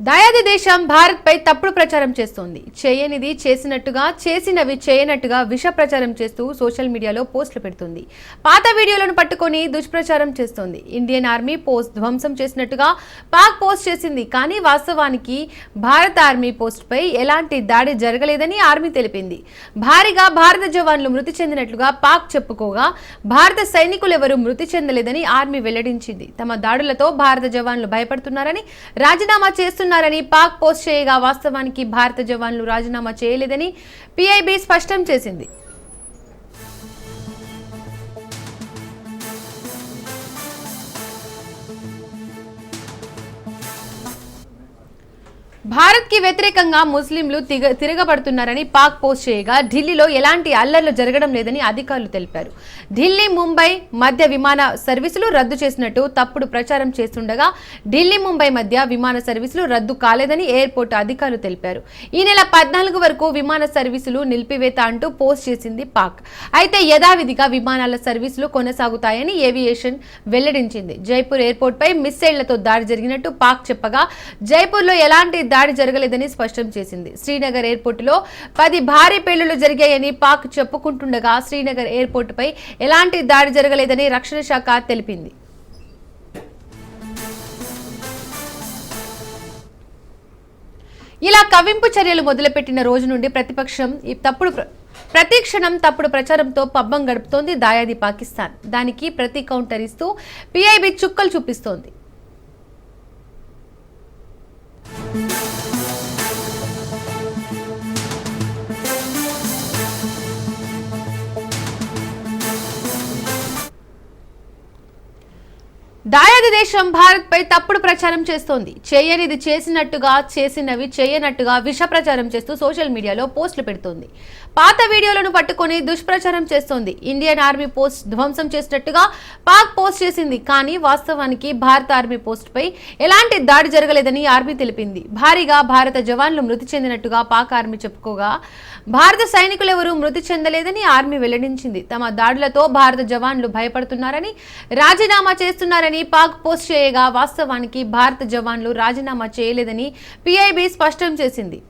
దాయాది దేశం భారత్ పై తప్పుడు ప్రచారం చేస్తోంది. చేయనిది చేసినట్టుగా, చేసినవి చేయనట్టుగా విష ప్రచారం చేస్తూ సోషల్ మీడియాలో పోస్టులు పెడుతుంది. పాత వీడియోలను పట్టుకొని దుష్ప్రచారం చేస్తోంది. ఇండియన్ ఆర్మీ పోస్ట్ ధ్వంసం చేసినట్టుగా పాక్ పోస్ట్ చేసింది. కానీ వాస్తవానికి భారత ఆర్మీ పోస్ట్ పై ఎలాంటి దాడి జరగలేదని ఆర్మీ తెలిపింది. భారీగా భారత జవాన్లు మృతి చెందినట్లుగా పాక్ చెప్పుకోగా భారత సైనికులెవరూ మృతి చెందలేదని ఆర్మీ వెల్లడించింది. తమ దాడులతో భారత జవాన్లు భయపడుతున్నారని, రాజీనామా చేస్తున్నారని పాక్ పోస్ట్ చేయగా వాస్తవానికి భారత జవాన్లు రాజీనామా చేయలేదని పీఐబీ స్పష్టం చేసింది. భారత్ కి వ్యతిరేకంగా ముస్లింలు తిరగబడుతున్నారని పాక్ పోస్ట్ చేయగా ఢిల్లీలో ఎలాంటి అల్లర్లు జరగడం లేదని అధికారులు తెలిపారు. ఢిల్లీ ముంబై మధ్య విమాన సర్వీసులు రద్దు చేసినట్టు తప్పుడు ప్రచారం చేస్తుండగా ఢిల్లీ ముంబై మధ్య విమాన సర్వీసులు రద్దు కాలేదని ఎయిర్పోర్ట్ అధికారులు తెలిపారు. ఈ నెల 14 వరకు విమాన సర్వీసులు నిలిపివేత అంటూ పోస్ట్ చేసింది పాక్. అయితే యథావిధిగా విమానాల సర్వీసులు కొనసాగుతాయని ఏవియేషన్ వెల్లడించింది. జైపూర్ ఎయిర్పోర్ట్ పై మిస్సైళ్లతో దాడి జరిగినట్టు పాక్ చెప్పగా జైపూర్లో ఎలాంటి దాడి జరగలేదని స్పష్టం చేసింది. శ్రీనగర్ ఎయిర్పోర్ట్ లో 10 భారీ పేలుళ్లు జరిగాయని పాక్ చెప్పుకుంటుండగా శ్రీనగర్ ఎయిర్పోర్ట్ పై ఎలాంటి దాడి జరగలేదని రక్షణ శాఖ తెలిపింది. ఇలా కవ్వింపు చర్యలు మొదలుపెట్టిన రోజు నుండి ప్రతిపక్షం ప్రతిక్షణం తప్పుడు ప్రచారంతో పబ్బం గడుపుతోంది దాయాది పాకిస్తాన్. దానికి ప్రతి కౌంటర్ ఇస్తూ పీఐబీ చుక్కలు చూపిస్తోంది. దాయాది దేశం భారత్ పై తప్పుడు ప్రచారం చేస్తోంది. చేయనిది చేసినట్టుగా, చేసినవి చేయనట్టుగా విష ప్రచారం చేస్తూ సోషల్ మీడియాలో పోస్టులు పెడుతోంది. పాత వీడియోలను పట్టుకొని దుష్ప్రచారం చేస్తోంది. ఇండియన్ ఆర్మీ పోస్ట్ ధ్వంసం చేసినట్టుగా పాక్ పోస్ట్ చేసింది. కానీ వాస్తవానికి భారత ఆర్మీ పోస్ట్ పై ఎలాంటి దాడి జరగలేదని ఆర్మీ తెలిపింది. భారీగా భారత జవాన్లు మృతి చెందినట్టుగా పాక్ ఆర్మీ చెప్పుకోగా భారత సైనికులెవరూ మృతి చెందలేదని ఆర్మీ వెల్లడించింది. తమ దాడులతో భారత జవాన్లు భయపడుతున్నారని, రాజీనామా చేస్తున్నారని పాక్ పోస్ట్ చేయగా వాస్తవానికి భారత జవాన్లు రాజీనామా చేయలేదని పీఐబీ స్పష్టం చేసింది.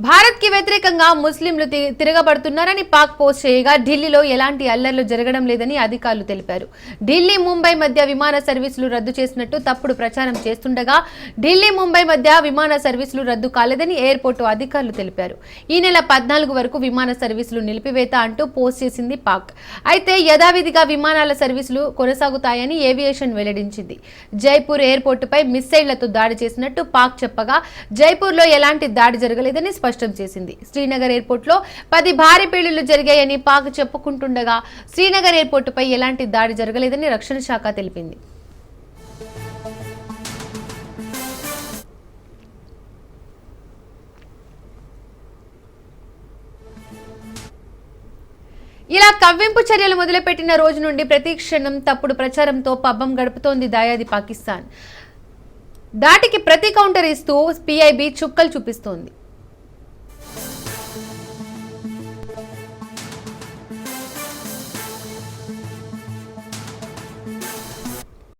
భారత్ కి వ్యతిరేకంగా ముస్లింలు తిరగబడుతున్నారని పాక్ పోస్ట్ చేయగా ఢిల్లీలో ఎలాంటి అల్లర్లు జరగడం లేదని అధికారులు తెలిపారు. ఢిల్లీ ముంబై మధ్య విమాన సర్వీసులు రద్దు చేసినట్టు తప్పుడు ప్రచారం చేస్తుండగా ఢిల్లీ ముంబై మధ్య విమాన సర్వీసులు రద్దు కాలేదని ఎయిర్పోర్టు అధికారులు తెలిపారు. ఈ నెల 14 వరకు విమాన సర్వీసులు నిలిపివేత అంటూ పోస్ట్ చేసింది పాక్. అయితే యథావిధిగా విమానాల సర్వీసులు కొనసాగుతాయని ఏవియేషన్ వెల్లడించింది. జైపూర్ ఎయిర్పోర్టుపై మిస్సైళ్లతో దాడి చేసినట్టు పాక్ చెప్పగా జైపూర్లో ఎలాంటి దాడి జరగలేదని స్పష్టం చేసింది. శ్రీనగర్ ఎయిర్పోర్ట్ లో 10 భారీ పేలుళ్లు జరిగాయని పాక్ చెప్పుకుంటుండగా శ్రీనగర్ ఎయిర్పోర్ట్ పై ఎలాంటి దాడి జరగలేదని రక్షణ శాఖ తెలిపింది. ఇలా కవ్వింపు చర్యలు మొదలుపెట్టిన రోజు నుండి ప్రతిక్షణం తప్పుడు ప్రచారంతో పబ్బం గడుపుతోంది దాయాది పాకిస్తాన్. దాటికి ప్రతి కౌంటర్ ఇస్తూ పీఐబీ చుక్కలు చూపిస్తోంది.